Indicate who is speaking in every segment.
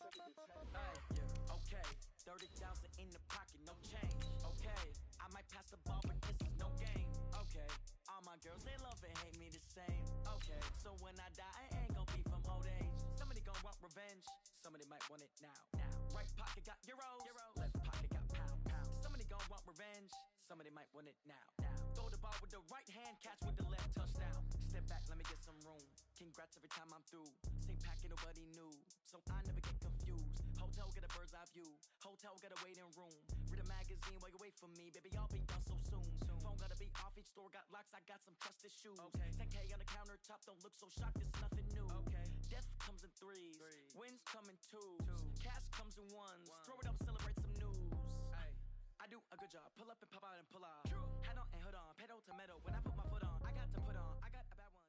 Speaker 1: Okay, 30,000 in the pocket, no change. Okay, I might pass the ball, but this is no game. Okay, all my girls, they love and hate me the same. Okay, so when I die, I ain't gon' be from old age. Somebody gon' want revenge, somebody might want it now. Right pocket got euros, left pocket got pounds. Somebody gon' want revenge, somebody might want it now. Throw the ball with the right hand, catch with the left, touchdown. Step back, let me get some room. Congrats every time I'm through. Same packet, nobody knew, so I never get confused. Hotel get a bird's eye view. Hotel got a waiting room. Read a magazine while you wait for me. Baby, I'll be done so soon. Phone gotta be off, each store got locks. I got some trusted shoes. 10K on the countertop, don't look so shocked, it's nothing new. Death comes in threes. Wins come in twos. Cash comes in ones. Throw it up, celebrate some news. I do a good job. Pull up and pop out and pull out. Head on and hood on. Pedal to metal. When I put my foot on, I got to put on. I got a bad one.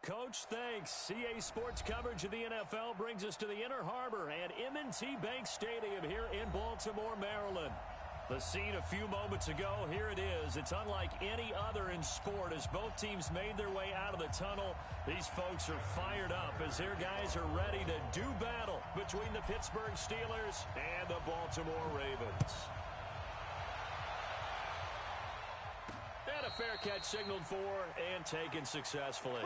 Speaker 2: Coach, thanks. CA Sports coverage of the NFL brings us to the Inner Harbor at M&T Bank Stadium here in Baltimore, Maryland. The scene a few moments ago, here it is. It's unlike any other in sport as both teams made their way out of the tunnel. These folks are fired up as their guys are ready to do battle between the Pittsburgh Steelers and the Baltimore Ravens. And a fair catch signaled for and taken successfully.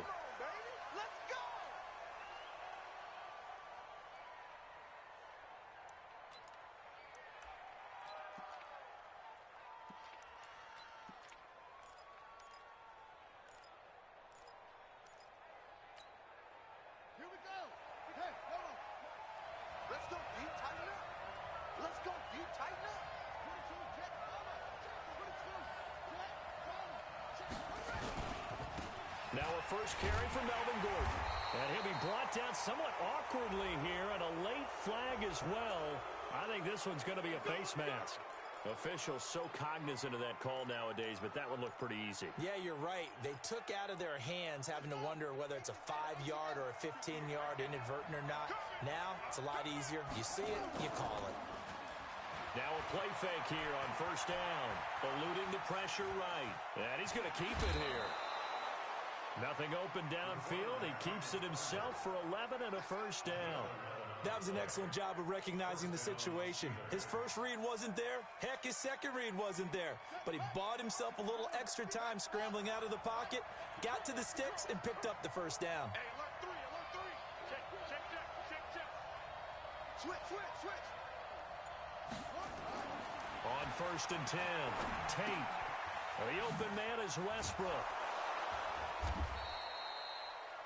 Speaker 3: Here we go. Hey, hold on. Let's go deep, tighten up. Let's go deep, tighten up. 22, jet, follow. 22, jet, follow. Check,
Speaker 2: now a first carry from Melvin Gordon. And he'll be brought down somewhat awkwardly here, and a late flag as well. I think this one's going to be a face mask. Officials so cognizant of that call nowadays, but that one looked pretty easy.
Speaker 4: Yeah, you're right. They took out of their hands having to wonder whether it's a 5-yard or a 15-yard inadvertent or not. Now, it's a lot easier. You see it, you call it.
Speaker 2: Now a play fake here on first down. Eluding the pressure right. And he's going to keep it here. Nothing open downfield. He keeps it himself for 11 and a first down.
Speaker 4: That was an excellent job of recognizing the situation. His first read wasn't there. Heck, his second read wasn't there. But he bought himself a little extra time scrambling out of the pocket, got to the sticks, and picked up the first down.
Speaker 3: Hey, alert three. Check. Switch.
Speaker 2: On first and 10, Tate. The open man is Westbrook.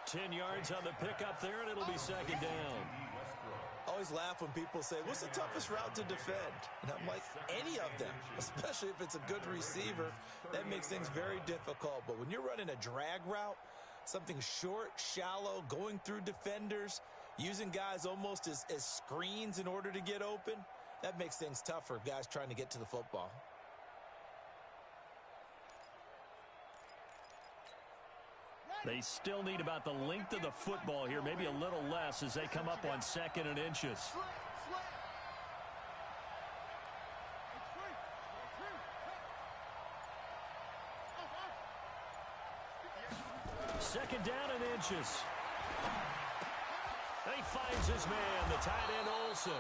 Speaker 2: 10 yards on the pickup there, and it'll be second down.
Speaker 4: I always laugh when people say, what's the toughest route to defend? And I'm like, any of them, especially if it's a good receiver. That makes things very difficult. But when you're running a drag route, something short, shallow, going through defenders, using guys almost as screens in order to get open, that makes things tough for guys trying to get to the football.
Speaker 2: They still need about the length of the football here, maybe a little less as they come up on second and inches. Second down and inches. And he finds his man, the tight end Olsen.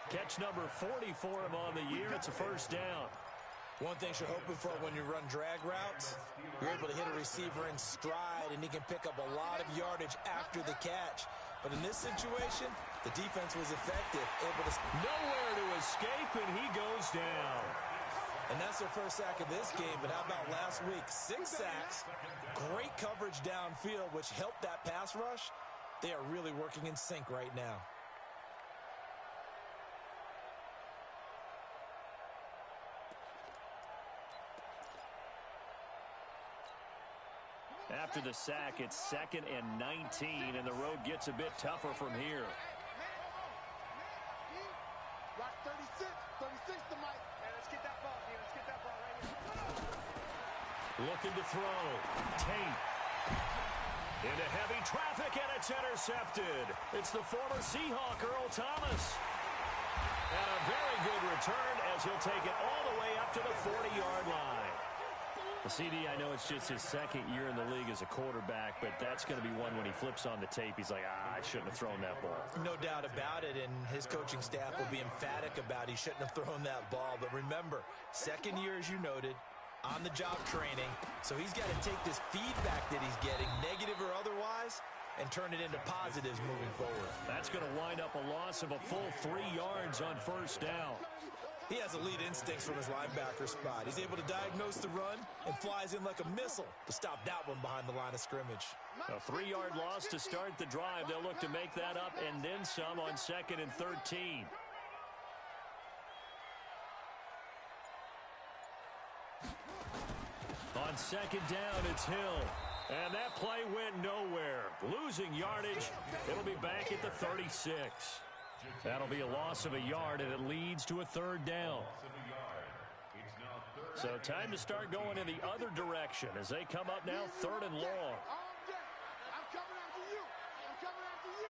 Speaker 2: Catch number 40 for him on the year. It's a first down.
Speaker 4: One thing you're hoping for when you run drag routes, you're able to hit a receiver in stride, and he can pick up a lot of yardage after the catch. But in this situation, the defense was effective, able to
Speaker 2: nowhere to escape, and he goes down.
Speaker 4: And that's their first sack of this game. But how about last week? 6 sacks, great coverage downfield, which helped that pass rush. They are really working in sync right now.
Speaker 2: After the sack, it's second and 19, and the road gets a bit tougher from here.
Speaker 3: Right, 36 to Mike. Hey, let's get that ball, man. Let's get that ball right here.
Speaker 2: Looking to throw. Tate. Into heavy traffic, and it's intercepted. It's the former Seahawk, Earl Thomas. And a very good return as he'll take it all the way up to the 40-yard line. The CD, I know it's just his second year in the league as a quarterback, but that's going to be one when he flips on the tape. He's like, I shouldn't have thrown that ball.
Speaker 4: No doubt about it, and his coaching staff will be emphatic about he shouldn't have thrown that ball. But remember, second year, as you noted, on-the-job training, so he's got to take this feedback that he's getting, negative or otherwise, and turn it into positives moving forward.
Speaker 2: That's going to wind up a loss of a full 3 yards on first down.
Speaker 4: He has elite instincts from his linebacker spot. He's able to diagnose the run and flies in like a missile to stop that one behind the line of scrimmage.
Speaker 2: A 3-yard loss to start the drive. They'll look to make that up and then some on 2nd and 13. On 2nd down, it's Hill. And that play went nowhere. Losing yardage. It'll be back at the 36. That'll be a loss of a yard, and it leads to a 3rd down. So time to start going in the other direction as they come up now 3rd and long.
Speaker 3: I'm coming after you. I'm coming after you.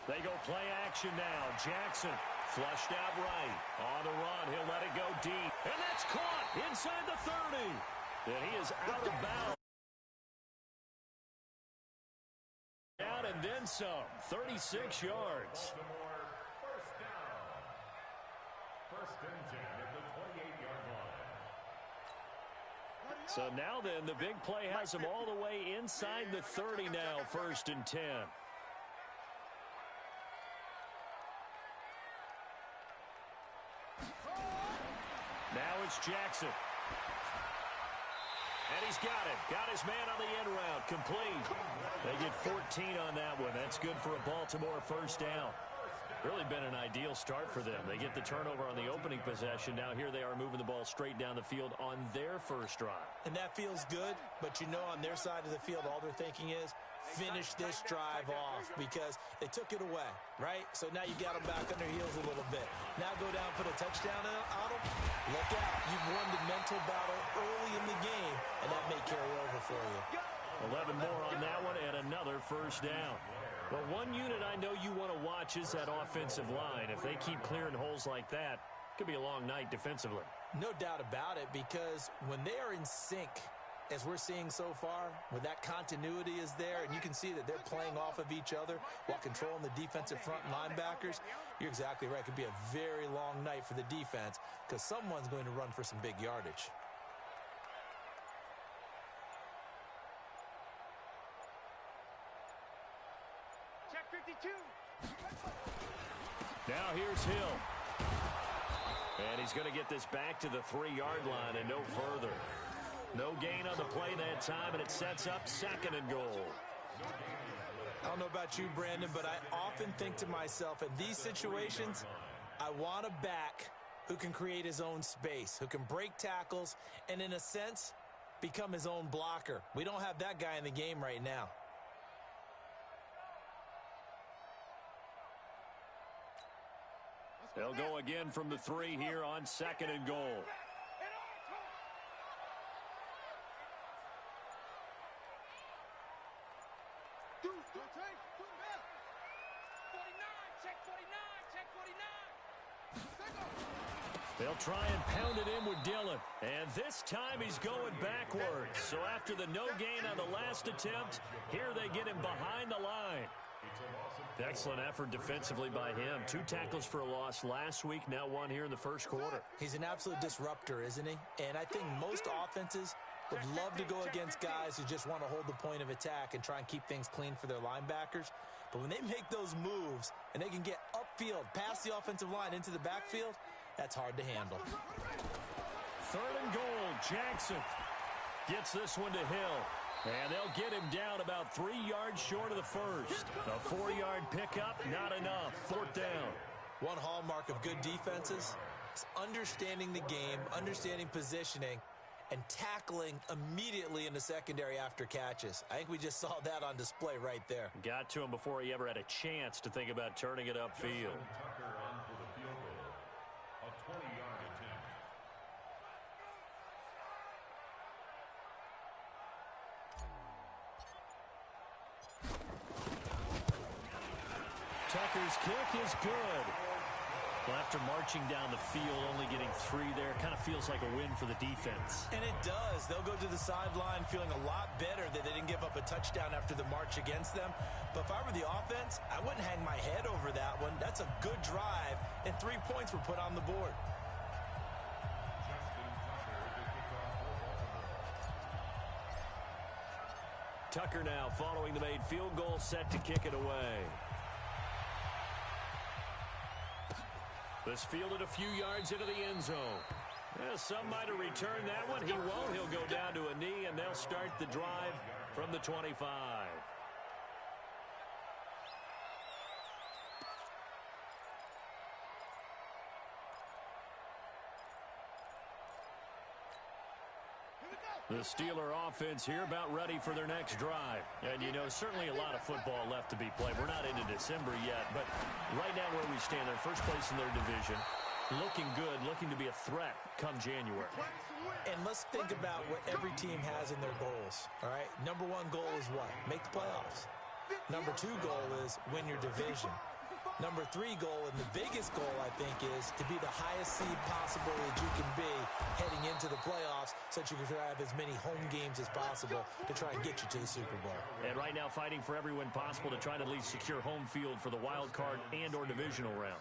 Speaker 2: They go play action now. Jackson flushed out right. On the run, he'll let it go deep. And that's caught inside the 30. And he is out of bounds. Out and then some. 36 yards.
Speaker 5: First and 10 at the 28-yard line.
Speaker 2: So now then, the big play has him all the way inside the 30 now. 1st and 10. Now it's Jackson. And he's got it. Got his man on the end route. Complete. They get 14 on that one. That's good for a Baltimore first down. Really been an ideal start for them. They get the turnover on the opening possession. Now here they are moving the ball straight down the field on their first drive.
Speaker 4: And that feels good, but you know on their side of the field, all they're thinking is, finish this drive off because they took it away, right? So now you got them back on their heels a little bit. Now go down, put a touchdown on them. Look out. You've won the mental battle early in the game, and that may carry over for you.
Speaker 2: 11 more on that one and another first down. Well, one unit I know you want to watch is that offensive line. If they keep clearing holes like that, it could be a long night defensively.
Speaker 4: No doubt about it, because when they are in sync, as we're seeing so far, when that continuity is there and you can see that they're playing off of each other while controlling the defensive front linebackers, you're exactly right. It could be a very long night for the defense because someone's going to run for some big yardage.
Speaker 3: Check 52.
Speaker 2: Now here's Hill. And he's going to get this back to the 3-yard line and no further. No gain on the play that time, and it sets up 2nd and goal.
Speaker 4: I don't know about you, Brandon, but I often think to myself, in these situations, I want a back who can create his own space, who can break tackles, and in a sense, become his own blocker. We don't have that guy in the game right now.
Speaker 2: They'll go again from the 3 here on 2nd and goal. They'll try and pound it in with Dillon. And this time he's going backwards. So after the no gain on the last attempt, here they get him behind the line. Excellent effort defensively by him. 2 tackles for a loss last week, now 1 here in the first quarter.
Speaker 4: He's an absolute disruptor, isn't he? And I think most offenses would love to go against guys who just want to hold the point of attack and try and keep things clean for their linebackers. But when they make those moves and they can get upfield, past the offensive line into the backfield, that's hard to handle.
Speaker 2: 3rd and goal. Jackson gets this one to Hill. And they'll get him down about 3 yards short of the first. A 4-yard pickup, not enough. 4th down.
Speaker 4: One hallmark of good defenses is understanding the game, understanding positioning, and tackling immediately in the secondary after catches. I think we just saw that on display right there.
Speaker 2: Got to him before he ever had a chance to think about turning it upfield.
Speaker 5: Tucker on for the field goal. A 20-yard attempt.
Speaker 2: Tucker's kick is good. Well, after marching down the field, only getting 3 there, kind of feels like a win for the defense.
Speaker 4: And it does. They'll go to the sideline feeling a lot better that they didn't give up a touchdown after the march against them. But if I were the offense, I wouldn't hang my head over that one. That's a good drive, and 3 points were put on the board.
Speaker 2: Tucker now following the made field goal, set to kick it away. This fielded a few yards into the end zone. Some might have returned that one. He won't. He'll go down to a knee, and they'll start the drive from the 25. The Steeler offense here about ready for their next drive. And, you know, certainly a lot of football left to be played. We're not into December yet, but right now where we stand, they're first place in their division. Looking good, looking to be a threat come January.
Speaker 4: And let's think about what every team has in their goals, all right? Number 1 goal is what? Make the playoffs. Number 2 goal is win your division. Number 3 goal, and the biggest goal, I think, is to be the highest seed possible that you can be heading into the playoffs so that you can have as many home games as possible to try and get you to the Super Bowl.
Speaker 2: And right now fighting for every win possible to try to at least secure home field for the wild card and or divisional round.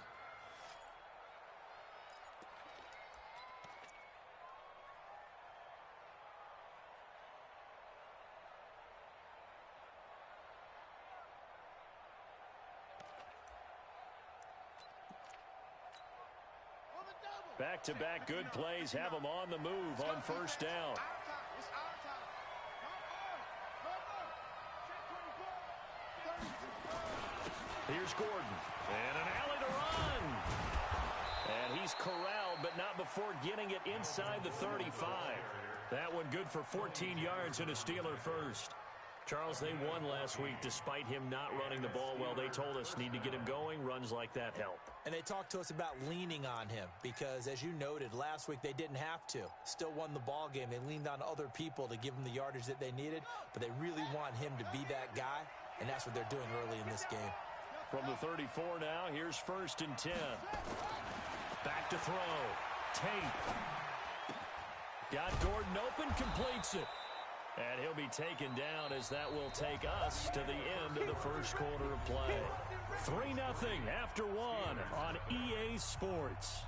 Speaker 2: Back-to-back good plays have them on the move on first down. Here's Gordon. And an alley to run. And he's corralled, but not before getting it inside the 35. That one good for 14 yards and a Steeler first. Charles, they won last week despite him not running the ball well. They told us need to get him going. Runs like that help.
Speaker 4: And they talked to us about leaning on him because, as you noted, last week they didn't have to. Still won the ball game. They leaned on other people to give them the yardage that they needed, but they really want him to be that guy, and that's what they're doing early in this game.
Speaker 2: From the 34 now, here's 1st and 10. Back to throw. Tate. Got Gordon open, completes it. And he'll be taken down as that will take us to the end of the first quarter of play. 3-0 after 1 on EA Sports.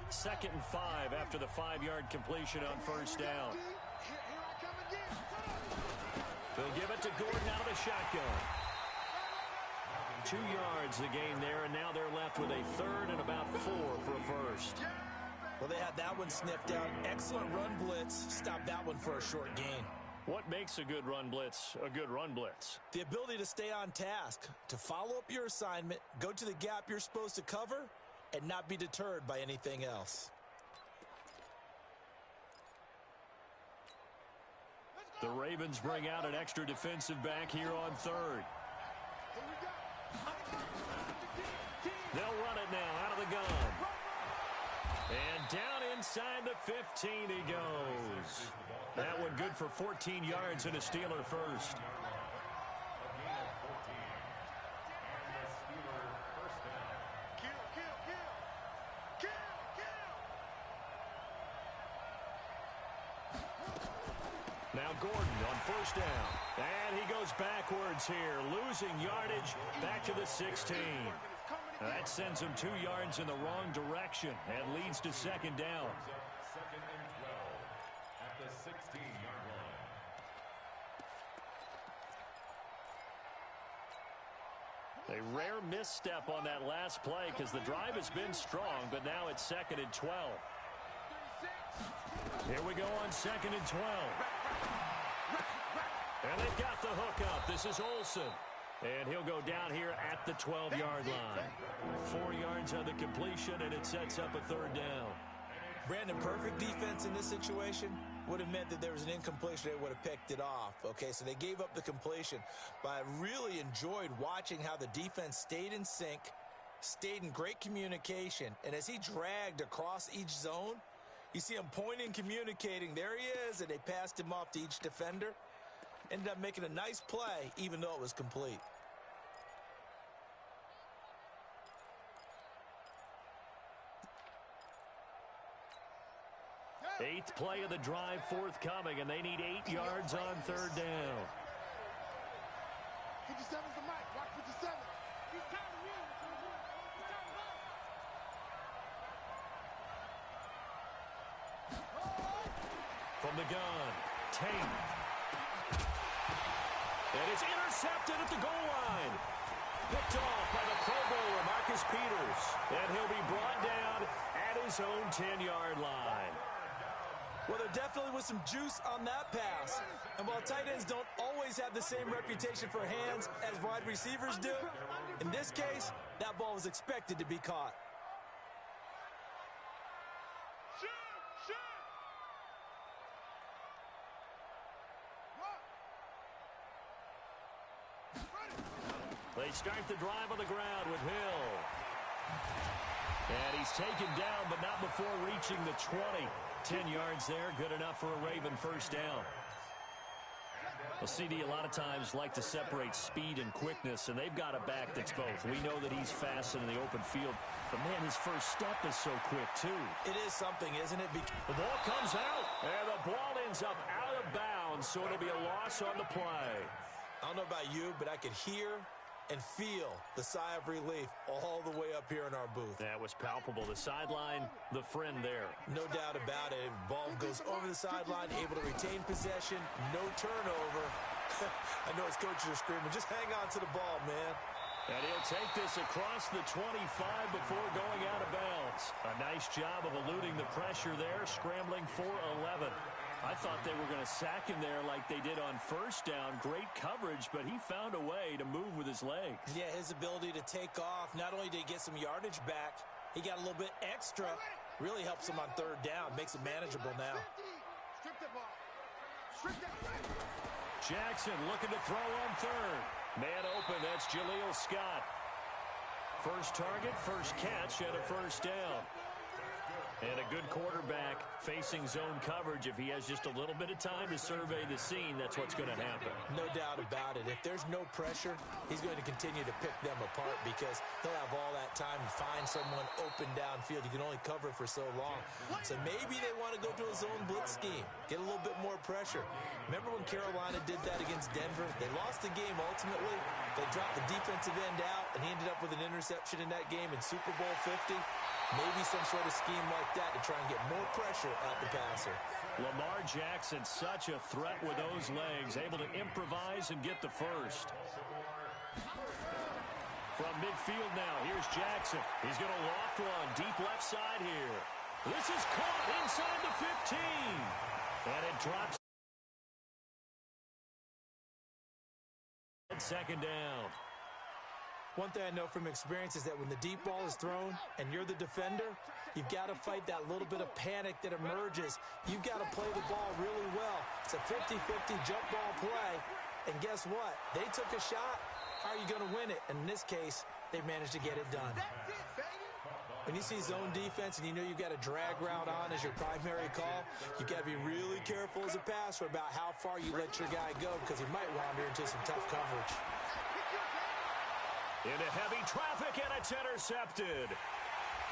Speaker 2: Second and 5 after the 5-yard completion on first down. They'll give it to Gordon out of the shotgun. 2 yards the gain there, and now they're left with a 3rd and about 4 for a first.
Speaker 4: Well, they had that one sniffed out. Excellent run blitz. Stopped that one for a short gain.
Speaker 2: What makes a good run blitz a good run blitz?
Speaker 4: The ability to stay on task, to follow up your assignment, go to the gap you're supposed to cover, and not be deterred by anything else.
Speaker 2: The Ravens bring out an extra defensive back here on 3rd. They'll run it now out of the gun. And down inside the 15 he goes. That one good for 14 yards and a Steeler first. Now Gordon on first down. And he goes backwards here, losing yardage back to the 16. That sends him 2 yards in the wrong direction and leads to 2nd down.
Speaker 5: 2nd and 12 at the 16-yard line.
Speaker 2: A rare misstep on that last play because the drive has been strong, but now it's 2nd and 12. Here we go on 2nd and 12. And they've got the hook up. This is Olsen. And he'll go down here at the 12-yard line. 4 yards on the completion, and it sets up a 3rd down.
Speaker 4: Brandon, perfect defense in this situation would have meant that there was an incompletion. They would have picked it off. Okay, so they gave up the completion. But I really enjoyed watching how the defense stayed in sync, stayed in great communication. And as he dragged across each zone, you see him pointing, communicating. There he is, and they passed him off to each defender. Ended up making a nice play, even though it was complete.
Speaker 2: Eighth play of the drive forthcoming, and they need 8 yards on third down.
Speaker 3: 57's the mic. Watch 57. He's tired of you. He's tired of us.
Speaker 2: From the gun, Tate. And it's intercepted at the goal line. Picked off by the Pro Bowler, Marcus Peters. And he'll be brought down at his own 10-yard line.
Speaker 4: Well, there definitely was some juice on that pass. And while tight ends don't always have the same reputation for hands as wide receivers do, in this case, that ball was expected to be caught.
Speaker 2: They start the drive on the ground with Hill. And he's taken down, but not before reaching the 20. 10 yards there, good enough for a Raven first down. Well, CD a lot of times like to separate speed and quickness, and they've got a back that's both. We know that he's fast in the open field, but, man, his first step is so quick, too.
Speaker 4: It is something, isn't it?
Speaker 2: The ball comes out, and the ball ends up out of bounds, so it'll be a loss on the play.
Speaker 4: I don't know about you, but I could hear and feel the sigh of relief all the way up here in our booth.
Speaker 2: That was palpable. The sideline, the friend there.
Speaker 4: No doubt about it. Ball goes over the sideline, able to retain possession, no turnover. I know his coaches are screaming, just hang on to the ball, man.
Speaker 2: And he'll take this across the 25 before going out of bounds. A nice job of eluding the pressure there, scrambling for 11. I thought they were going to sack him there like they did on first down. Great coverage, but he found a way to move with his legs.
Speaker 4: Yeah, his ability to take off, not only did he get some yardage back, he got a little bit extra. Really helps him on third down, makes it manageable now.
Speaker 3: Strip the ball. Strip that.
Speaker 2: Jackson looking to throw on third. Man open, that's Jaleel Scott. First target, first catch, and a first down. And a good quarterback facing zone coverage. If he has just a little bit of time to survey the scene, that's what's going to happen.
Speaker 4: No doubt about it. If there's no pressure, he's going to continue to pick them apart because he'll have all that time to find someone open downfield. You can only cover for so long. So maybe they want to go to a zone blitz scheme, get a little bit more pressure. Remember when Carolina did that against Denver? They lost the game ultimately. They dropped the defensive end out, and he ended up with an interception in that game in Super Bowl 50. Maybe some sort of scheme like that to try and get more pressure at the passer.
Speaker 2: Lamar Jackson, such a threat with those legs, able to improvise and get the first. From midfield now, here's Jackson. He's going to loft one deep left side here. This is caught inside the 15. And it drops. Second down.
Speaker 4: One thing I know from experience is that when the deep ball is thrown and you're the defender, you've got to fight that little bit of panic that emerges. You've got to play the ball really well. It's a 50-50 jump ball play. And guess what? They took a shot. How are you going to win it? And in this case, they managed to get it done. When you see zone defense and you know you've got a drag route on as your primary call, you've got to be really careful as a passer about how far you let your guy go because he might wander into some tough coverage.
Speaker 2: Into heavy traffic, and it's intercepted.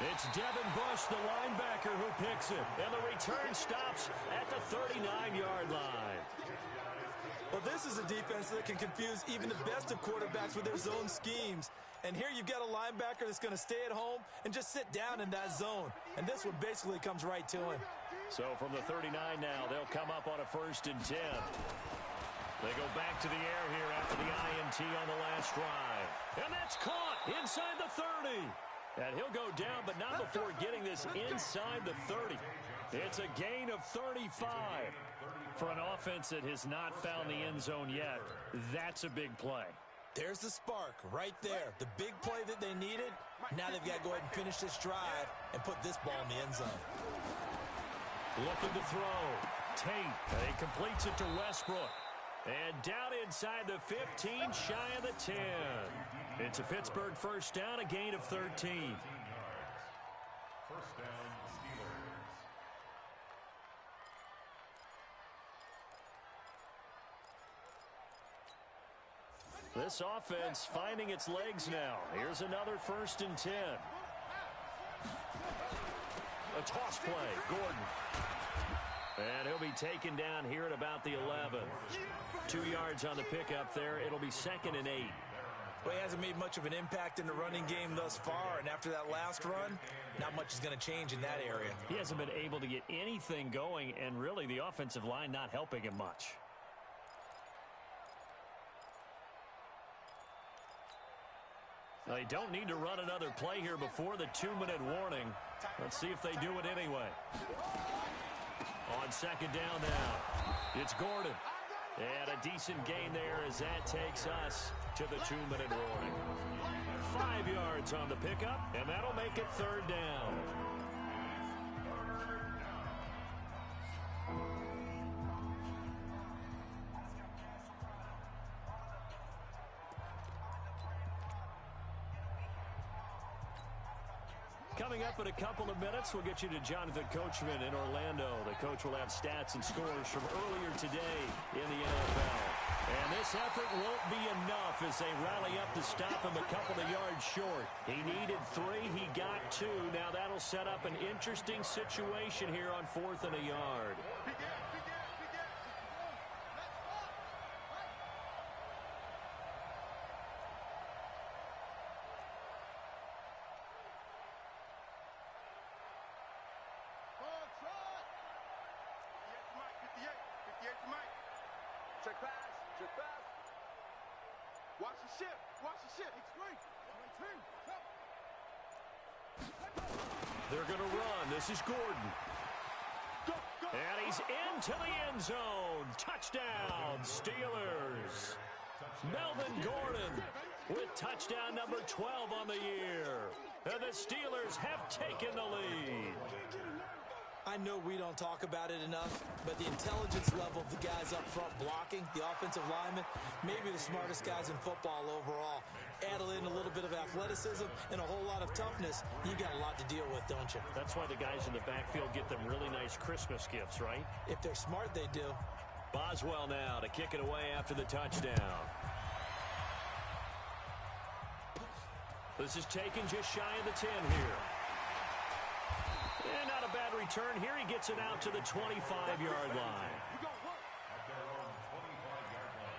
Speaker 2: It's Devin Bush, the linebacker, who picks it. And the return stops at the 39-yard line.
Speaker 4: Well, this is a defense that can confuse even the best of quarterbacks with their zone schemes. And here you've got a linebacker that's going to stay at home and just sit down in that zone. And this one basically comes right to him.
Speaker 2: So from the 39 now, they'll come up on a 1st and 10. They go back to the air here after the INT on the last drive. And that's caught inside the 30. And he'll go down, but not before getting this inside the 30. It's a gain of 35. For an offense that has not found the end zone yet, that's a big play.
Speaker 4: There's the spark right there. The big play that they needed. Now they've got to go ahead and finish this drive and put this ball in the end zone.
Speaker 2: Looking to throw. Tate. And he completes it to Westbrook. And down inside the 15, shy of the 10. It's a Pittsburgh first down, a gain of 13.
Speaker 5: 13 yards. First down, Steelers.
Speaker 2: This offense finding its legs now. Here's another 1st and 10. A toss play, Gordon. And he'll be taken down here at about the 11. 2 yards on the pickup there. It'll be 2nd and 8.
Speaker 4: Well, he hasn't made much of an impact in the running game thus far, and after that last run, not much is going to change in that area.
Speaker 2: He hasn't been able to get anything going, and really the offensive line not helping him much. They don't need to run another play here before the 2-minute warning. Let's see if they do it anyway. On 2nd down now, it's Gordon. And a decent gain there as that takes us to the 2-minute warning. 5 yards on the pickup, and that'll make it 3rd down. Coming up in a couple of minutes, we'll get you to Jonathan Coachman in Orlando. The coach will have stats and scores from earlier today in the NFL. And this effort won't be enough as they rally up to stop him a couple of yards short. He needed 3, he got 2. Now that'll set up an interesting situation here on 4th and a yard.
Speaker 3: Check pass. Check pass. Watch the ship. Watch the ship. It's great.
Speaker 2: They're going to run. This is Gordon.
Speaker 3: Go, go.
Speaker 2: And he's into the end zone. Touchdown, Steelers. Melvin Gordon with touchdown number 12 on the year. And the Steelers have taken the lead.
Speaker 4: I know we don't talk about it enough, but the intelligence level of the guys up front blocking, the offensive linemen, maybe the smartest guys in football overall. Add in a little bit of athleticism and a whole lot of toughness, you got a lot to deal with, don't you?
Speaker 2: That's why the guys in the backfield get them really nice Christmas gifts, right?
Speaker 4: If they're smart, they do.
Speaker 2: Boswell now to kick it away after the touchdown. This is taken just shy of the 10 here. And not a bad return here. He gets it out to the 25-yard line.
Speaker 5: At their own 25-yard line.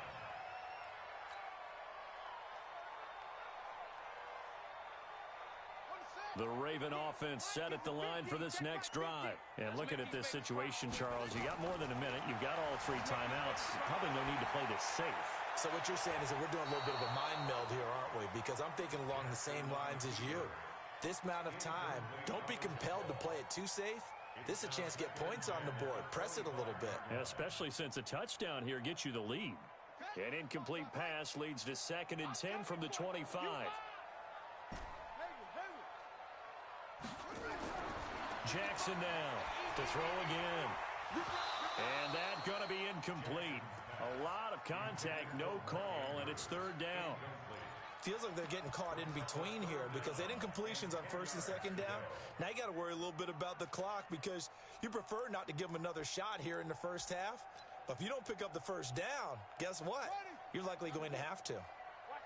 Speaker 2: The Raven offense set at the line for this next drive. And looking at this situation, Charles, you got more than a minute. You've got all 3 timeouts. Probably no need to play this safe.
Speaker 4: So what you're saying is that we're doing a little bit of a mind meld here, aren't we? Because I'm thinking along the same lines as you. This amount of time, don't be compelled to play it too safe. This is a chance to get points on the board. Press it a little bit.
Speaker 2: Yeah, especially since a touchdown here gets you the lead. An incomplete pass leads to 2nd and 10 from the 25. Jackson now to throw again. And that's going to be incomplete. A lot of contact, no call, and it's 3rd down.
Speaker 4: Feels like they're getting caught in between here because they didn't completions on 1st and 2nd down. Now you got to worry a little bit about the clock because you prefer not to give them another shot here in the first half. But if you don't pick up the 1st down, guess what? You're likely going to have to.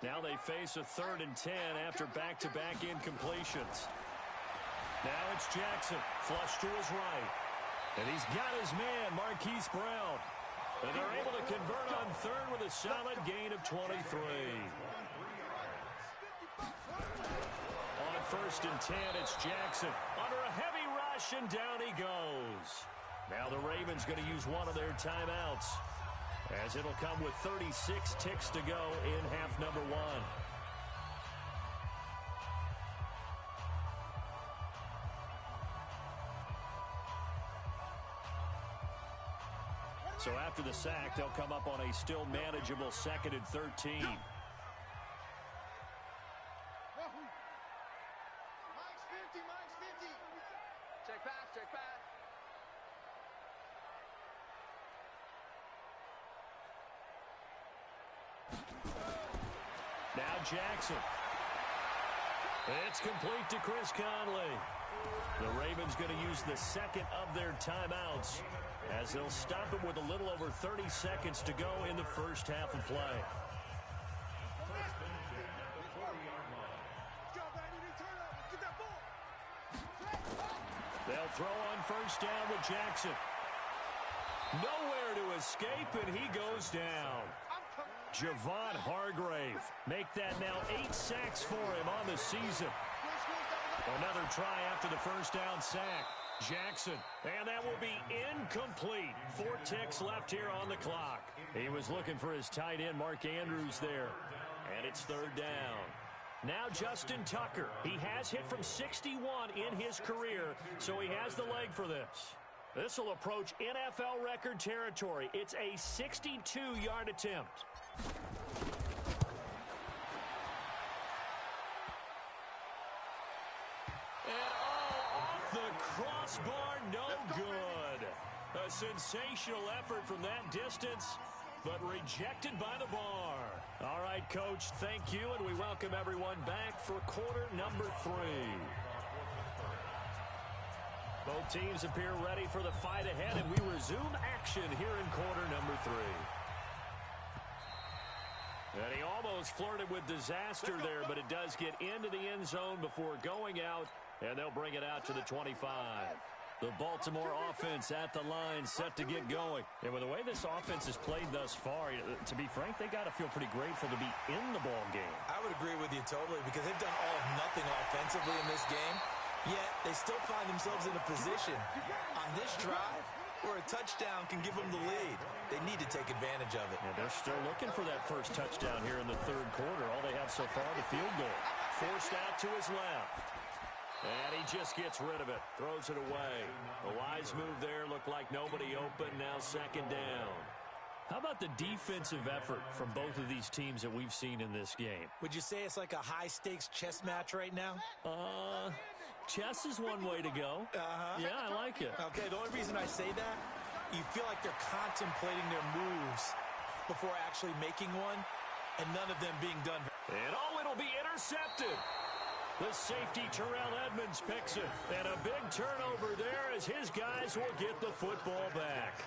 Speaker 2: Now they face a 3rd and 10 after back-to-back incompletions. Now it's Jackson, flush to his right. And he's got his man, Marquise Brown. And they're able to convert on 3rd with a solid gain of 23. On 1st and 10, it's Jackson under a heavy rush, and down he goes. Now the Ravens going to use one of their timeouts, as it'll come with 36 ticks to go in half number 1. So after the sack, they'll come up on a still manageable 2nd and 13.
Speaker 3: Check pass, check pass.
Speaker 2: Now Jackson. It's complete to Chris Conley. The Ravens going to use the second of their timeouts as they'll stop it with a little over 30 seconds to go in the first half of play. They'll throw on first down with Jackson. Nowhere to escape, and he goes down. Javon Hargrave. Make that now 8 sacks for him on the season. Another try after the first down sack. Jackson, and that will be incomplete. 4 ticks left here on the clock. He was looking for his tight end, Mark Andrews, there. And it's third down. Now Justin Tucker. He has hit from 61 in his career, so he has the leg for this. This will approach NFL record territory. It's a 62-yard attempt. And off the crossbar, no good. A sensational effort from that distance, but rejected by the bar. All right, Coach, thank you, and we welcome everyone back for quarter number 3. Both teams appear ready for the fight ahead, and we resume action here in quarter number 3. And he almost flirted with disaster there, but it does get into the end zone before going out, and they'll bring it out to the 25. The Baltimore offense at the line, set to get going. And with the way this offense has played thus far, to be frank, they got to feel pretty grateful to be in the ball game.
Speaker 4: I would agree with you totally because they've done all of nothing offensively in this game, yet they still find themselves in a position on this drive where a touchdown can give them the lead. They need to take advantage of it.
Speaker 2: Yeah, they're still looking for that first touchdown here in the third quarter. All they have so far, the field goal. Forced out to his left. And he just gets rid of it. Throws it away. A wise move there. Looked like nobody open. Now second down. How about the defensive effort from both of these teams that we've seen in this game?
Speaker 4: Would you say it's like a high-stakes chess match right now?
Speaker 2: Chess is one way to go. Yeah, I like it.
Speaker 4: Okay, the only reason I say that, you feel like they're contemplating their moves before actually making one, and none of them being done.
Speaker 2: And it'll be intercepted. The safety, Terrell Edmonds, picks it. And a big turnover there as his guys will get the football back.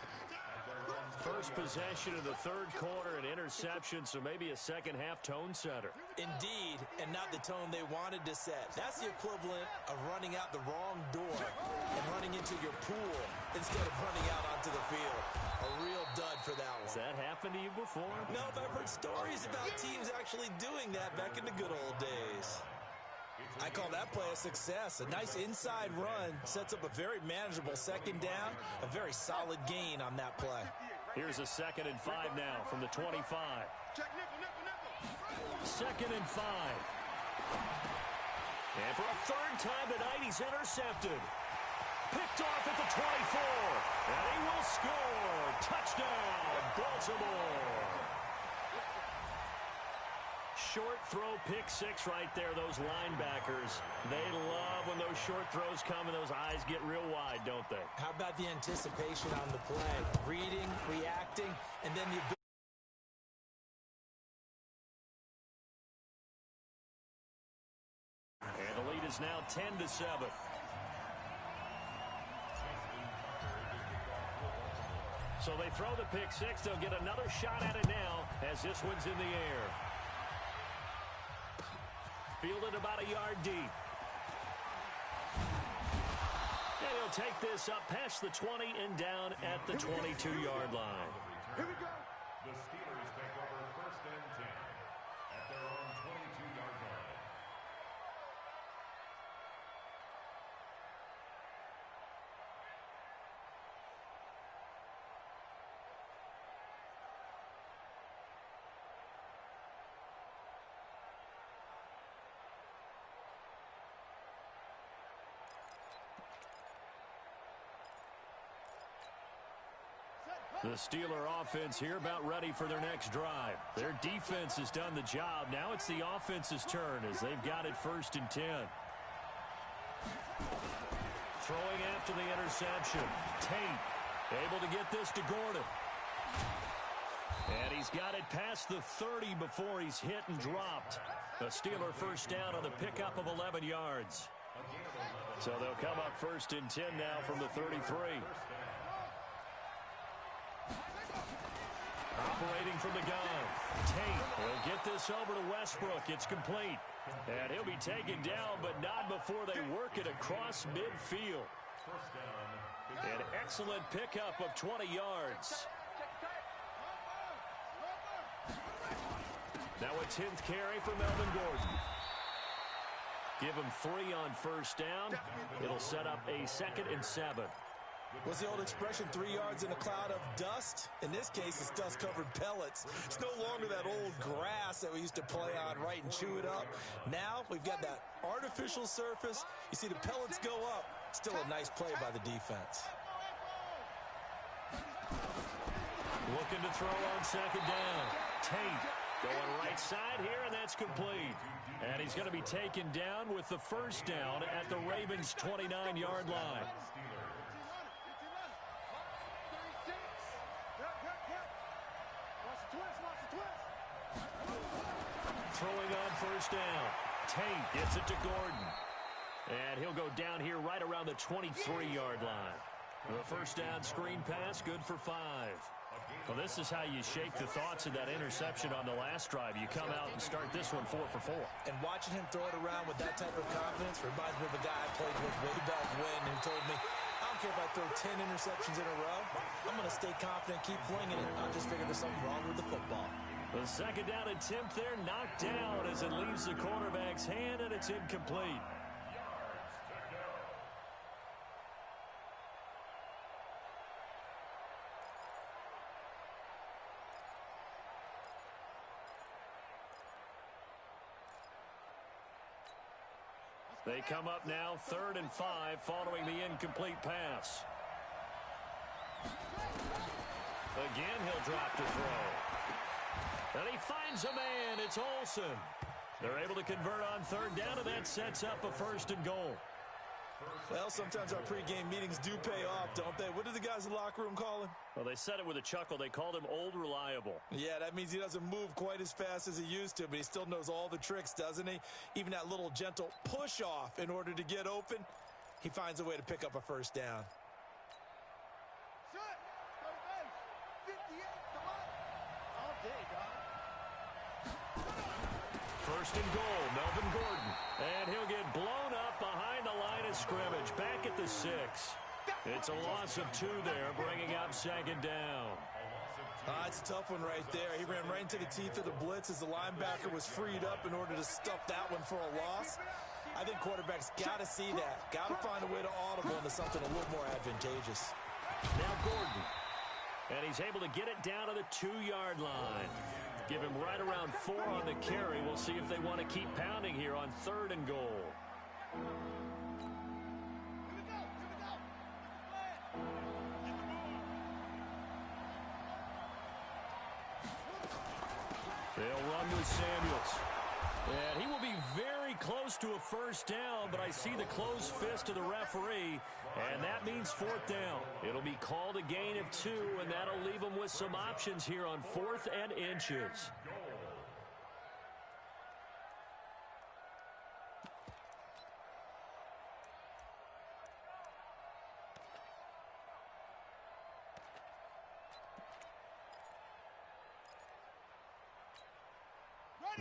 Speaker 2: First possession of the third quarter, an interception, so maybe a second-half tone setter.
Speaker 4: Indeed, and not the tone they wanted to set. That's the equivalent of running out the wrong door and running into your pool instead of running out onto the field. A real dud for that one.
Speaker 2: Has that happened to you before?
Speaker 4: No, but I've heard stories about teams actually doing that back in the good old days. I call that play a success. A nice inside run sets up a very manageable second down, a very solid gain on that play.
Speaker 2: Here's a 2nd and 5 now from the 25. Second and 5. And for a third time tonight, he's intercepted. Picked off at the 24. And he will score. Touchdown, Baltimore. Short throw, pick 6 right there. Those linebackers, they love when those short throws come and those eyes get real wide, don't they?
Speaker 4: How about the anticipation on the play? Reading, reacting, and then the ability.
Speaker 2: And the lead is now 10-7. So they throw the pick 6. They'll get another shot at it now as this one's in the air. Fielded about a yard deep. And he'll take this up past the 20 and down at the 22-yard line.
Speaker 3: Here we go.
Speaker 5: The Steelers take over 1st and 10 at their own 22-yard line.
Speaker 2: The Steeler offense here about ready for their next drive. Their defense has done the job. Now it's the offense's turn as they've got it 1st and 10. Throwing after the interception. Tate able to get this to Gordon. And he's got it past the 30 before he's hit and dropped. A Steeler first down on the pickup of 11 yards. So they'll come up first and 10 now from the 33. Operating from the gun. Tate will get this over to Westbrook. It's complete. And he'll be taken down, but not before they work it across midfield. An excellent pickup of 20 yards. Now a 10th carry for Melvin Gordon. Give him 3 on first down. It'll set up a 2nd and 7.
Speaker 4: What's the old expression, 3 yards in a cloud of dust? In this case, it's dust-covered pellets. It's no longer that old grass that we used to play on, right, and chew it up. Now we've got that artificial surface. You see the pellets go up. Still a nice play by the defense.
Speaker 2: Looking to throw on 2nd down. Tate going right side here, and that's complete. And he's going to be taken down with the first down at the Ravens' 29-yard line. Throwing on first down. Tate gets it to Gordon. And he'll go down here right around the 23-yard line. The first down screen pass, good for 5. Well, this is how you shape the thoughts of that interception on the last drive. You come out and start this one 4 for 4.
Speaker 4: And watching him throw it around with that type of confidence reminds me of a guy I played with way back when who told me, I don't care if I throw 10 interceptions in a row. I'm going to stay confident, keep flinging it. I just figure there's something wrong with the football.
Speaker 2: The second down attempt there knocked down as it leaves the quarterback's hand, and it's incomplete. They come up now 3rd and 5 following the incomplete pass. Again, he'll drop to throw. And he finds a man. It's Olsen. They're able to convert on 3rd down, and that sets up a 1st and goal.
Speaker 4: Well, sometimes our pregame meetings do pay off, don't they? What did the guys in the locker room call him?
Speaker 2: Well, they said it with a chuckle. They called him Old Reliable.
Speaker 4: Yeah, that means he doesn't move quite as fast as he used to, but he still knows all the tricks, doesn't he? Even that little gentle push-off in order to get open, he finds a way to pick up a first down.
Speaker 2: First and goal, Melvin Gordon. And he'll get blown up behind the line of scrimmage, back at the 6. It's a loss of 2 there, bringing up 2nd down.
Speaker 4: It's a tough one right there. He ran right into the teeth of the blitz as the linebacker was freed up in order to stuff that one for a loss. I think quarterbacks got to see that. Got to find a way to audible into something a little more advantageous.
Speaker 2: Now Gordon. And he's able to get it down to the 2-yard line. Give him right around 4 on the carry. We'll see if they want to keep pounding here on 3rd and goal. They'll run with Samuels. And he will be very close to a first down, but I see the closed fist of the referee, and that means 4th down. It'll be called a gain of 2, and that'll leave them with some options here on 4th and inches.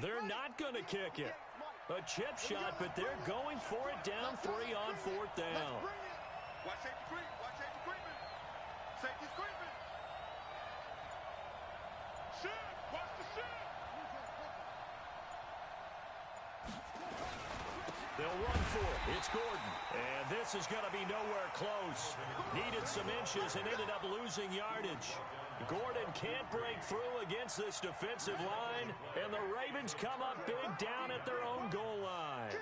Speaker 2: They're not going to kick it. A chip shot, but they're going for it down 3 on 4th down.
Speaker 3: Watch safety creep. Watch safety creeping. Safety's creeping. Shit. Watch the shit.
Speaker 2: They'll run for it. It's Gordon. And this is going to be nowhere close. Needed some inches and ended up losing yardage. Gordon can't break through against this defensive line, and the Ravens come up big down at their own goal line.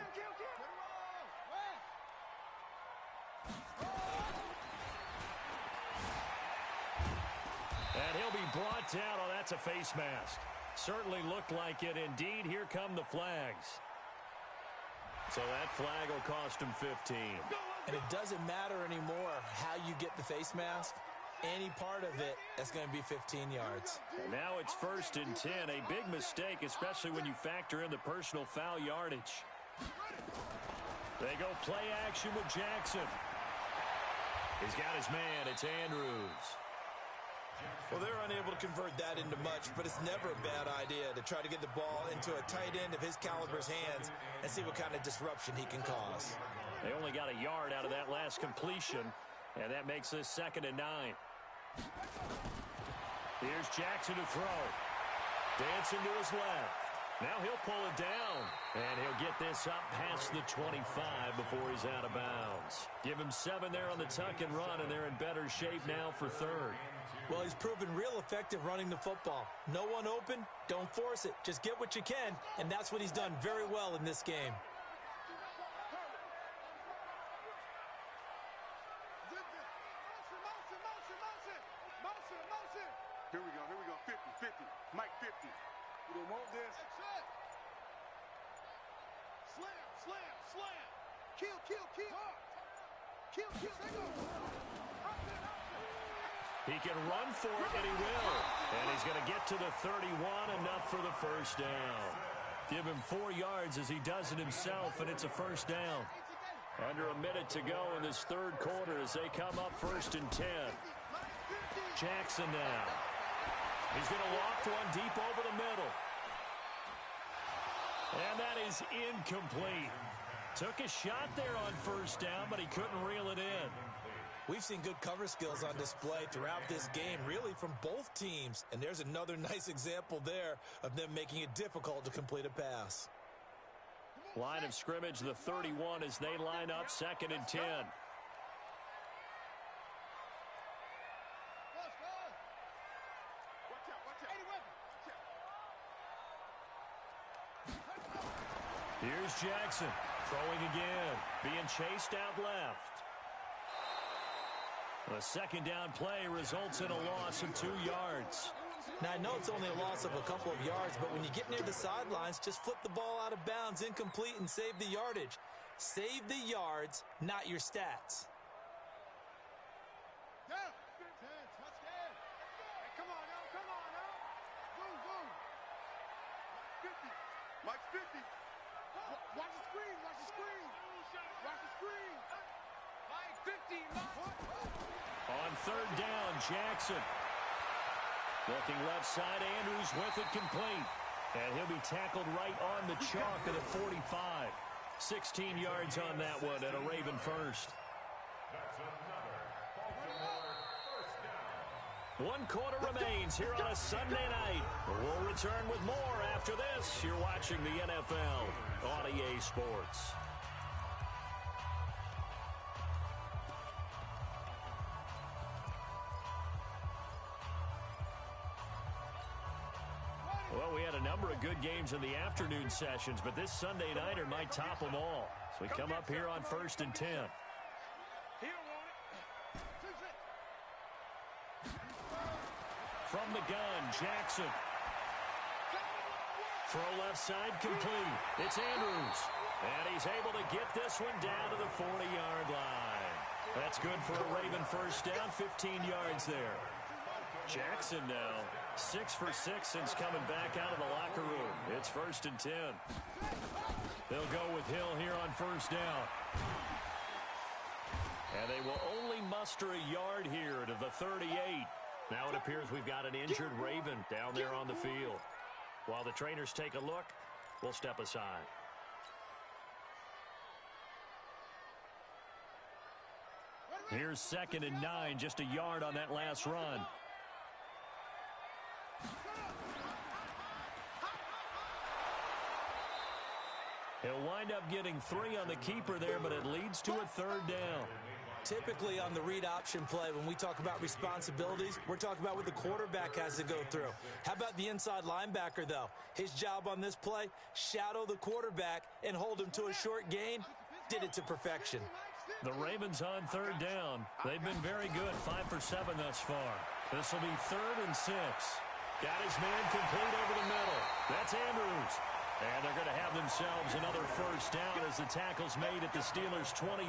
Speaker 2: And he'll be brought down. Oh, that's a face mask. Certainly looked like it. Indeed, here come the flags. So that flag will cost him 15.
Speaker 4: And it doesn't matter anymore how you get the face mask. any part of it, that's going to be 15 yards.
Speaker 2: And now it's 1st and 10. A big mistake, especially when you factor in the personal foul yardage. They go play action with Jackson. He's got his man. It's Andrews.
Speaker 4: Well, they're unable to convert that into much, but it's never a bad idea to try to get the ball into a tight end of his caliber's hands and see what kind of disruption he can cause.
Speaker 2: They only got a yard out of that last completion, and that makes this 2nd and 9. Here's Jackson to throw. Dancing to his left. Now he'll pull it down, and he'll get this up past the 25 before he's out of bounds. Give him 7 there on the tuck and run, and they're in better shape now for 3rd.
Speaker 4: Well, he's proven real effective running the football. No one open, don't force it. Just get what you can, and that's what he's done very well in this game.
Speaker 3: Here we go, 50, 50, Mike 50. You don't want this. Slam. Kill.
Speaker 2: He can run for it, and he will. And he's going to get to the 31, enough for the 1st down. Give him 4 yards as he does it himself, and it's a 1st down. Under a minute to go in this 3rd quarter as they come up 1st and 10. Jackson now. He's going to loft one deep over the middle. And that is incomplete. Took a shot there on 1st down, but he couldn't reel it in.
Speaker 4: We've seen good cover skills on display throughout this game, really from both teams. And there's another nice example there of them making it difficult to complete a pass.
Speaker 2: Line of scrimmage, the 31 as they line up 2nd and 10. Here's Jackson throwing again, being chased out left. The 2nd down play results in a loss of 2 yards.
Speaker 4: Now, I know it's only a loss of a couple of yards, but when you get near the sidelines, just flip the ball out of bounds, incomplete, and save the yardage. Save the yards, not your stats.
Speaker 3: Come on now. Boom. 50. Mike's 50. Watch the screen. Mike 50.
Speaker 2: On 3rd down, Jackson. Looking left side, Andrews with it complete. And he'll be tackled right on the chalk at the 45. 16 yards on that one and a Raven 1st. One quarter remains here on a Sunday night. We'll return with more after this. You're watching the NFL on EA Sports. Well, we had a number of good games in the afternoon sessions, but this Sunday nighter might top them all. So we come up here on 1st and 10. From the gun, Jackson. Throw left side complete. It's Andrews. And he's able to get this one down to the 40-yard line. That's good for a Raven 1st down, 15 yards there. Jackson now, 6 for 6 since coming back out of the locker room. It's 1st and 10. They'll go with Hill here on 1st down. And they will only muster a yard here to the 38. Now it appears we've got an injured Raven down there on the field. While the trainers take a look, we'll step aside. Here's 2nd and 9, just a yard on that last run. He'll wind up getting 3 on the keeper there, but it leads to a 3rd down.
Speaker 4: Typically on the read option play, when we talk about responsibilities, we're talking about what the quarterback has to go through. How about the inside linebacker, though? His job on this play, shadow the quarterback and hold him to a short gain. Did it to perfection.
Speaker 2: The Ravens on 3rd down. They've been very good, 5 for 7 thus far. This will be 3rd and 6. Got his man complete over the middle. That's Andrews. And they're going to have themselves another 1st down as the tackle's made at the Steelers' 23.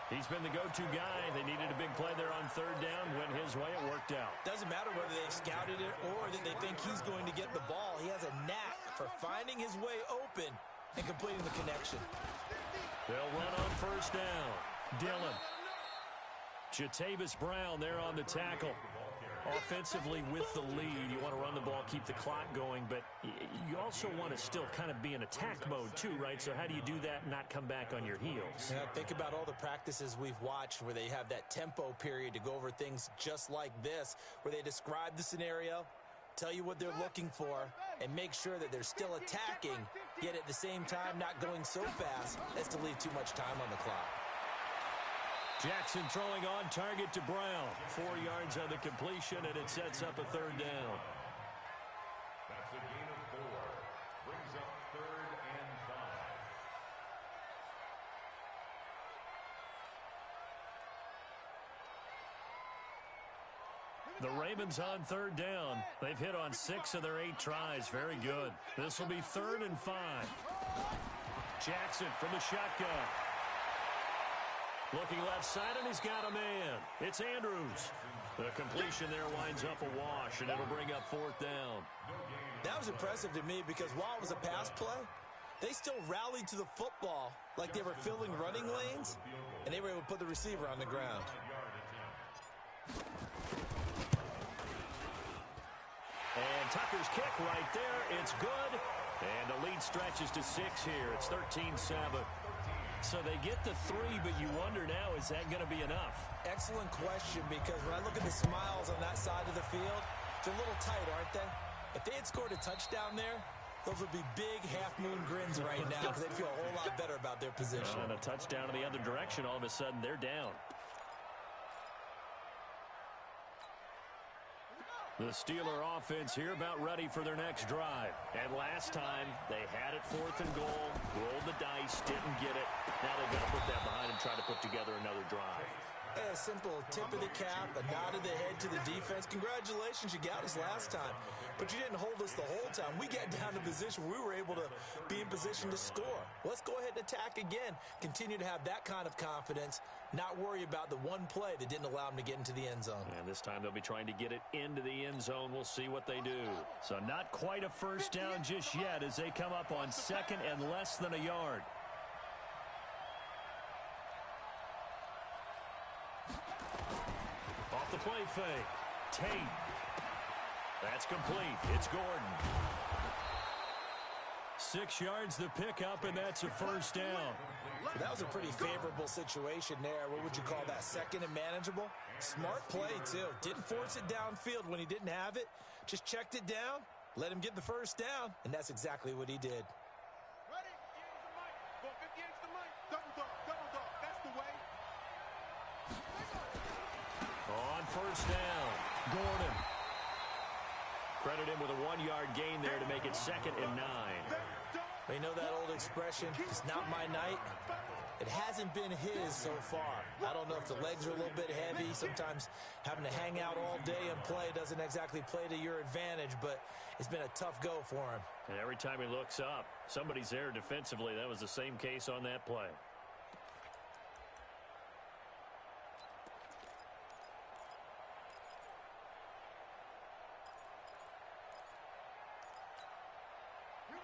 Speaker 2: He's been the go-to guy. They needed a big play there on third down. Went his way. It worked out.
Speaker 4: Doesn't matter whether they scouted it or that they think he's going to get the ball. He has a knack for finding his way open and completing the connection.
Speaker 2: They'll run on first down. Dillon. Jatavis Brown there on the tackle. Offensively with the lead, you want to run the ball, keep the clock going, but you also want to still kind of be in attack mode too, right? So how do you do that and not come back on your heels?
Speaker 4: Yeah, think about all the practices we've watched where they have that tempo period to go over things just like this, where they describe the scenario, tell you what they're looking for, and make sure that they're still attacking, yet at the same time not going so fast as to leave too much time on the clock.
Speaker 2: Jackson throwing on target to Brown. 4 yards on the completion, and it sets up a third down.
Speaker 5: That's a gain of 4. Brings up 3rd and 5.
Speaker 2: The Ravens on third down. They've hit on 6 of their 8 tries. Very good. This will be 3rd and 5. Jackson from the shotgun. Looking left side, and he's got a man. It's Andrews. The completion there winds up a wash, and it'll bring up 4th down.
Speaker 4: That was impressive to me because while it was a pass play, they still rallied to the football like they were filling running lanes, and they were able to put the receiver on the ground.
Speaker 2: And Tucker's kick right there. It's good. And the lead stretches to 6 here. It's 13-7. So they get the 3, but you wonder now, is that going to be enough?
Speaker 4: Excellent question, because when I look at the smiles on that side of the field, they're a little tight, aren't they? If they had scored a touchdown there, those would be big half-moon grins right now because they'd feel a whole lot better about their position.
Speaker 2: And a touchdown in the other direction, all of a sudden they're down. The Steeler offense here about ready for their next drive. And last time, they had it 4th and goal, rolled the dice, didn't get it. Now they've got to put that behind and try to put together another drive.
Speaker 4: A simple tip of the cap, a nod of the head to the defense. Congratulations, you got us last time. But you didn't hold us the whole time. We got down to a position where we were able to be in position to score. Let's go ahead and attack again. Continue to have that kind of confidence. Not worry about the one play that didn't allow them to get into the end zone.
Speaker 2: And this time they'll be trying to get it into the end zone. We'll see what they do. So not quite a first down just yet as they come up on 2nd and less than a yard. Off the play fake. Tate. That's complete. It's Gordon. 6 yards the pickup, and that's a first down.
Speaker 4: That was a pretty favorable situation there. What would you call that? 2nd and manageable? Smart play, too. Didn't force it downfield when he didn't have it. Just checked it down, let him get the first down, and that's exactly what he did.
Speaker 3: Ready? Here's the mic. Go 50 inch the mic. Double dog. That's the way.
Speaker 2: On first down, Gordon. Credit him with a 1-yard gain there to make it 2nd and 9.
Speaker 4: You know that old expression, it's not my night? It hasn't been his so far. I don't know if the legs are a little bit heavy. Sometimes having to hang out all day and play doesn't exactly play to your advantage, but it's been a tough go for him.
Speaker 2: And every time he looks up, somebody's there defensively. That was the same case on that play.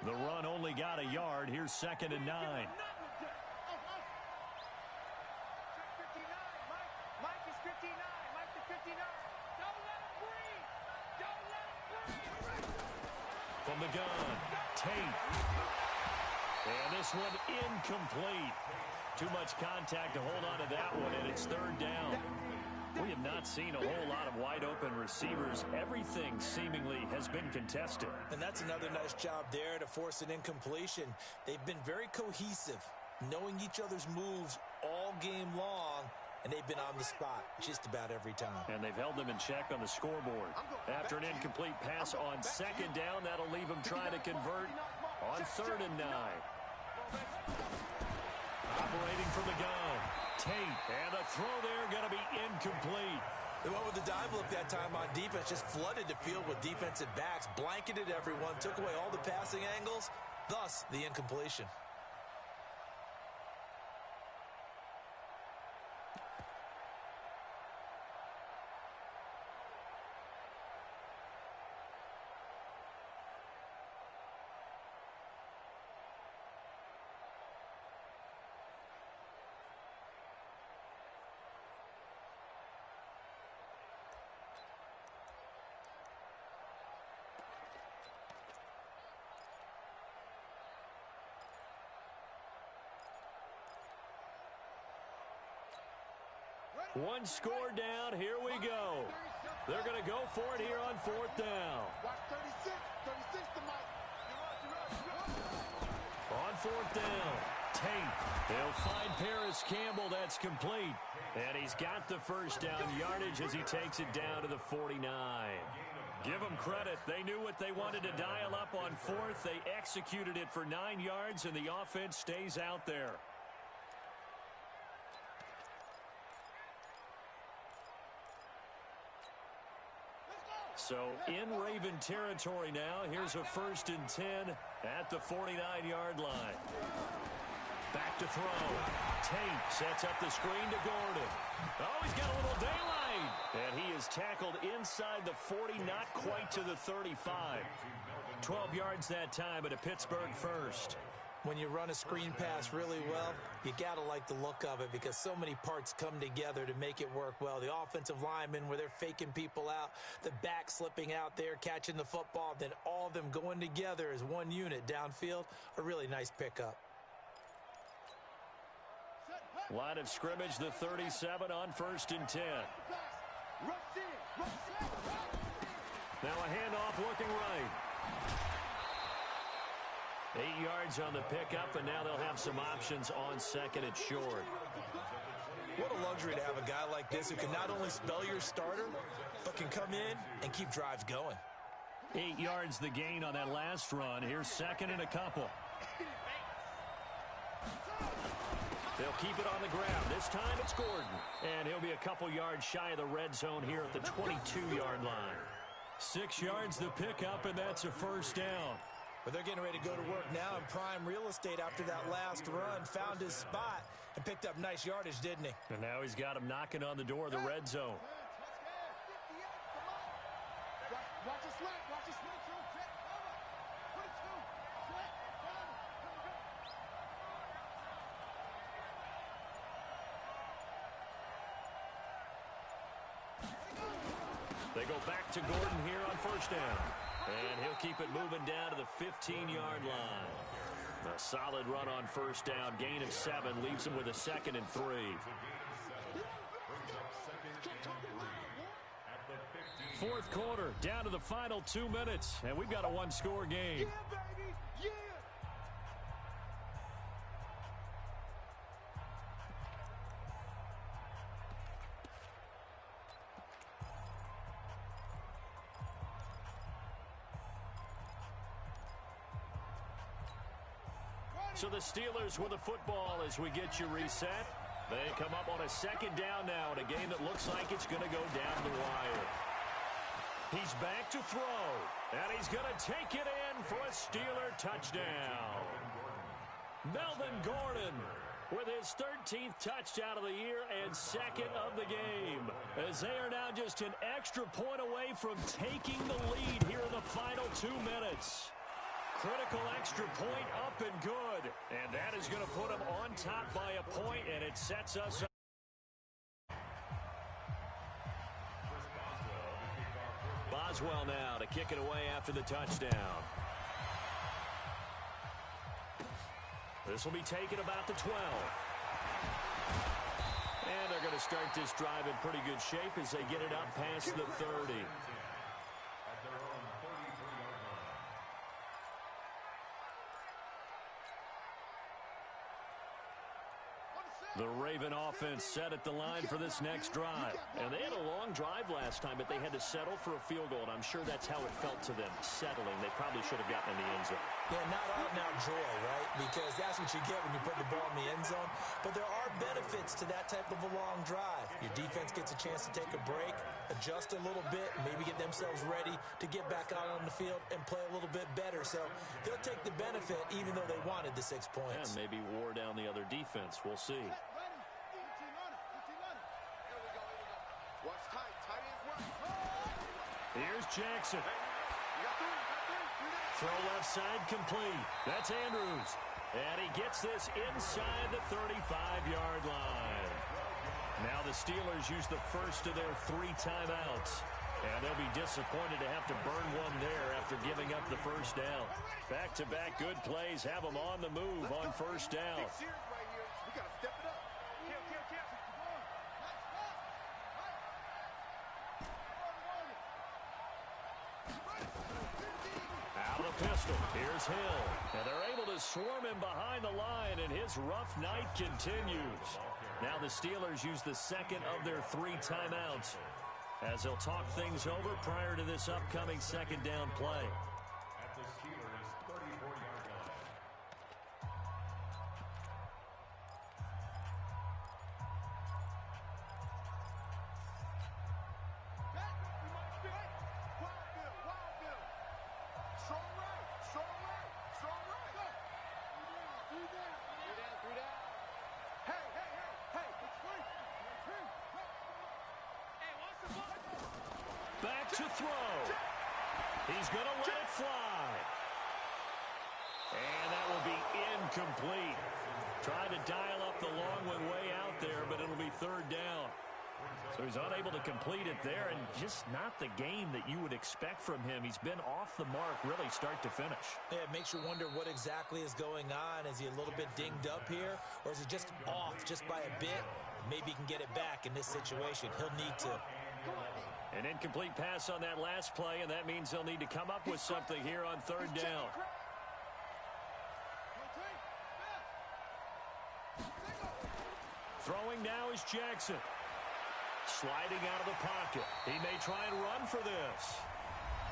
Speaker 2: The run only got a yard. Here's 2nd and 9.
Speaker 3: Mike is 59. Mike to 59. Don't let him breathe. Don't let him breathe.
Speaker 2: From the gun, Tate. And this one incomplete. Too much contact to hold on to that one, and it's 3rd down. We have not seen a whole lot of wide-open receivers. Everything seemingly has been contested.
Speaker 4: And that's another nice job there to force an incompletion. They've been very cohesive, knowing each other's moves all game long, and they've been on the spot just about every time.
Speaker 2: And they've held them in check on the scoreboard. After an incomplete pass on 2nd down, that'll leave them trying to convert on 3rd and 9. Operating from the gun, Tate, and the throw there going to be incomplete.
Speaker 4: They went with the dive look that time on defense, just flooded the field with defensive backs, blanketed everyone, took away all the passing angles, thus the incompletion.
Speaker 2: One score down. Here we go. They're going to go for it here on fourth down.
Speaker 3: Watch 36. 36 to Mike.
Speaker 2: On fourth down, Tate. They'll find Paris Campbell. That's complete. And he's got the first down yardage as he takes it down to the 49. Give them credit. They knew what they wanted to dial up on fourth. They executed it for 9 yards, and the offense stays out there. So in Raven territory now. Here's a 1st and 10 at the 49-yard line. Back to throw. Tate sets up the screen to Gordon. Oh, he's got a little daylight. And he is tackled inside the 40, not quite to the 35. 12 yards that time, but a Pittsburgh first.
Speaker 4: When you run a screen pass really well, you got to like the look of it because so many parts come together to make it work well. The offensive linemen, where they're faking people out, the back slipping out there, catching the football, then all of them going together as one unit downfield, a really nice pickup.
Speaker 2: Line of scrimmage, the 37 on 1st and 10. Now a handoff looking right. 8 yards on the pickup, and now they'll have some options on 2nd and short.
Speaker 4: What a luxury to have a guy like this who can not only spell your starter, but can come in and keep drives going.
Speaker 2: 8 yards the gain on that last run. Here's 2nd and a couple. They'll keep it on the ground. This time it's Gordon. And he'll be a couple yards shy of the red zone here at the 22-yard line. 6 yards the pickup, and that's a 1st down.
Speaker 4: But they're getting ready to go to work now in prime real estate after that last run. Found his spot and picked up nice yardage, didn't he?
Speaker 2: And now he's got him knocking on the door of the red zone.
Speaker 3: Watch the slant. Watch the slant. Check. Put it to. Slant.
Speaker 2: They go back to Gordon here on 1st down. And he'll keep it moving down to the 15-yard line. A solid run on 1st down. Gain of 7 leaves him with a 2nd and 3. 4th quarter, down to the final 2 minutes. And we've got a one-score game.
Speaker 3: Yeah, baby. Yeah.
Speaker 2: So the Steelers with the football as we get you reset. They come up on a 2nd down now in a game that looks like it's going to go down the wire. He's back to throw, and he's going to take it in for a Steeler touchdown. Melvin Gordon with his 13th touchdown of the year and 2nd of the game, as they are now just an extra point away from taking the lead here in the final 2 minutes. Critical extra point up and good. And that is going to put them on top by a point, and it sets us up. Boswell now to kick it away after the touchdown. This will be taken about the 12. And they're going to start this drive in pretty good shape as they get it up past the 30. The Raven offense set at the line for this next drive. And they had a long drive last time, but they had to settle for a field goal, and I'm sure that's how it felt to them, settling. They probably should have gotten in the end zone.
Speaker 4: Yeah, not out and out joy, right? Because that's what you get when you put the ball in the end zone. But there are benefits to that type of a long drive. Your defense gets a chance to take a break, adjust a little bit, maybe get themselves ready to get back out on the field and play a little bit better. So they'll take the benefit even though they wanted the 6 points.
Speaker 2: And maybe wore down the other defense. We'll see. Here's Jackson. Throw left side complete. That's Andrews. And he gets this inside the 35-yard line. Now the Steelers use the first of their 3 timeouts. And they'll be disappointed to have to burn one there after giving up the first down. Back-to-back good plays have them on the move on first down. finds Hill. And they're able to swarm him behind the line, and his rough night continues. Now the Steelers use the second of their 3 timeouts as they'll talk things over prior to this upcoming second down play.
Speaker 5: At the Steelers' 34-yard line.
Speaker 2: Back to throw. He's going to let it fly. And that will be incomplete. Trying to dial up the long one way out there, but it'll be third down. So he's unable to complete it there, and just not the game that you would expect from him. He's been off the mark really start to finish.
Speaker 4: Yeah, it makes you wonder what exactly is going on. Is he a little bit dinged up here, or is he just off just by a bit? Maybe he can get it back in this situation. He'll need to.
Speaker 2: An incomplete pass on that last play, and that means they'll need to come up with something here on third down. Throwing now is Jackson. Sliding out of the pocket. He may try and run for this.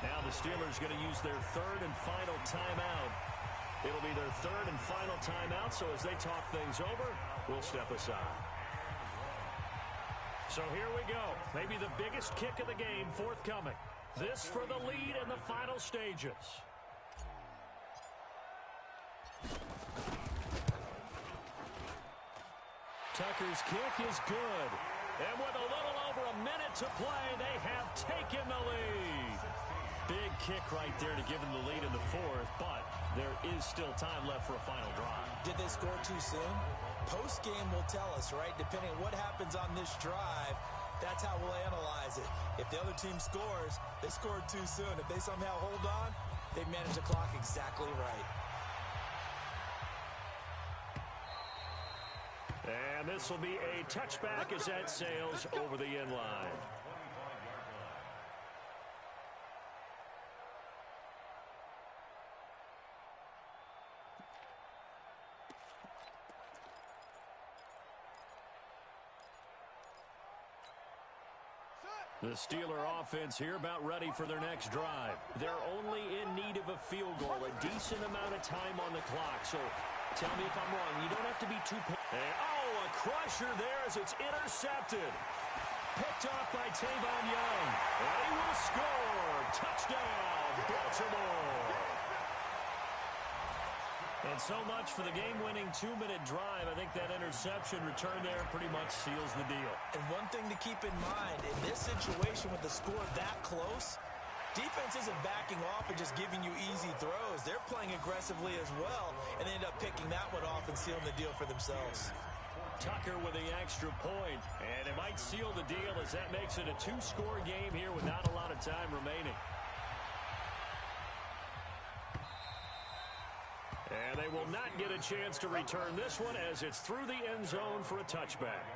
Speaker 2: Now the Steelers going to use their third and final timeout. It'll be their third and final timeout, so as they talk things over, we'll step aside. So here we go. Maybe the biggest kick of the game forthcoming. This for the lead in the final stages. Tucker's kick is good. And with a little over a minute to play, they have taken the lead. Big kick right there to give them the lead in the fourth, but there is still time left for a final drive.
Speaker 4: Did they score too soon? Post-game will tell us, right? Depending on what happens on this drive, that's how we'll analyze it. If the other team scores, they scored too soon. If they somehow hold on, they manage the clock exactly right.
Speaker 2: And this will be a touchback as that sails over the end line. The Steeler offense here about ready for their next drive. They're only in need of a field goal, a decent amount of time on the clock. So tell me if I'm wrong. You don't have to be too... a crusher there as it's intercepted. Picked off by Tavon Young. And he will score. Touchdown, Baltimore. And so much for the game-winning 2-minute drive. I think that interception return there pretty much seals the deal.
Speaker 4: And one thing to keep in mind, in this situation with the score that close, defense isn't backing off and just giving you easy throws. They're playing aggressively as well, and they end up picking that one off and sealing the deal for themselves.
Speaker 2: Tucker with the extra point, and it might seal the deal as that makes it a 2-score game here with not a lot of time remaining. And they will not get a chance to return this one as it's through the end zone for a touchback.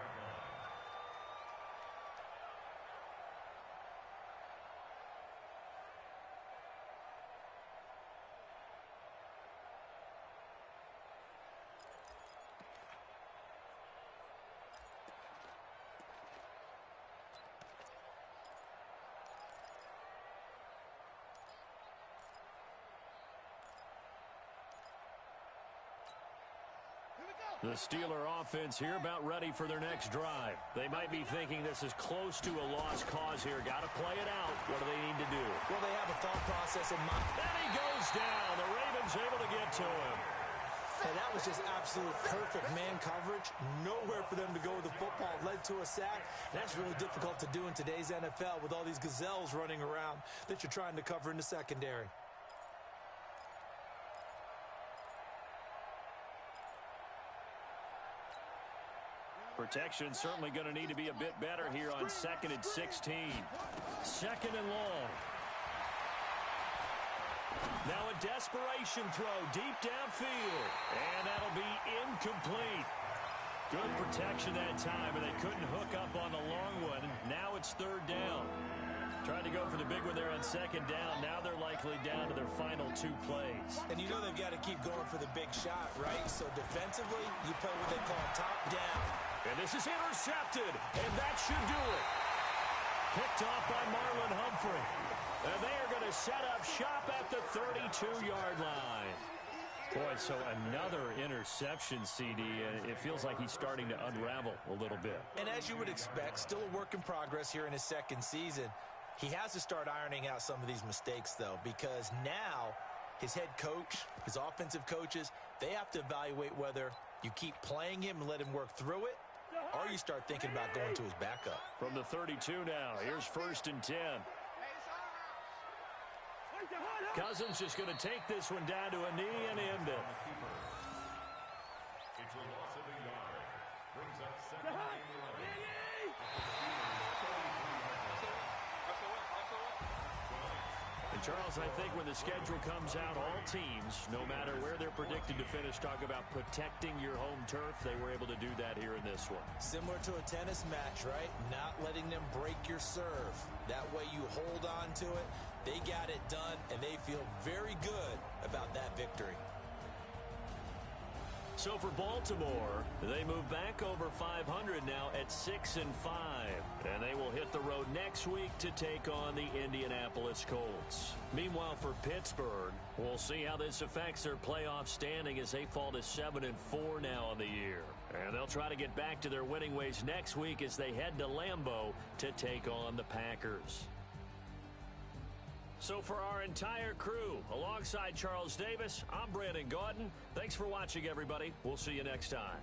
Speaker 2: The Steeler offense here about ready for their next drive. They might be thinking this is close to a lost cause here. Got to play it out. What do they need to do?
Speaker 4: Well, they have a thought process in mind.
Speaker 2: And he goes down. The Ravens able to get to him.
Speaker 4: And that was just absolute perfect man coverage. Nowhere for them to go with the football. Led to a sack. And that's really difficult to do in today's NFL with all these gazelles running around that you're trying to cover in the secondary.
Speaker 2: Protection certainly going to need to be a bit better here on 2nd and 16. 2nd and long. Now a desperation throw deep downfield. And that'll be incomplete. Good protection that time, and they couldn't hook up on the long one. Now it's third down. Tried to go for the big one there on second down. Now they're likely down to their final 2 plays.
Speaker 4: And you know they've got to keep going for the big shot, right? So defensively, you play what they call top down.
Speaker 2: And this is intercepted, and that should do it. Picked off by Marlon Humphrey. And they are going to set up shop at the 32-yard line. Boy, so another interception, CD. It feels like he's starting to unravel a little bit.
Speaker 4: And as you would expect, still a work in progress here in his second season. He has to start ironing out some of these mistakes, though, because now his head coach, his offensive coaches, they have to evaluate whether you keep playing him and let him work through it, or you start thinking about going to his backup.
Speaker 2: From the 32 now, here's 1st and 10. Cousins just going to take this one down to a knee and end it.
Speaker 5: It's a loss of a yard. Brings up 2nd and 11.
Speaker 2: And Charles, I think when the schedule comes out, all teams, no matter where they're predicted to finish, talk about protecting your home turf. They were able to do that here in this one.
Speaker 4: Similar to a tennis match, right? Not letting them break your serve. That way you hold on to it. They got it done, and they feel very good about that victory.
Speaker 2: So for Baltimore, they move back over 500 now at 6-5. And they will hit the road next week to take on the Indianapolis Colts. Meanwhile, for Pittsburgh, we'll see how this affects their playoff standing as they fall to 7-4 now on the year. And they'll try to get back to their winning ways next week as they head to Lambeau to take on the Packers. So for our entire crew, alongside Charles Davis, I'm Brandon Gaudin. Thanks for watching, everybody. We'll see you next time.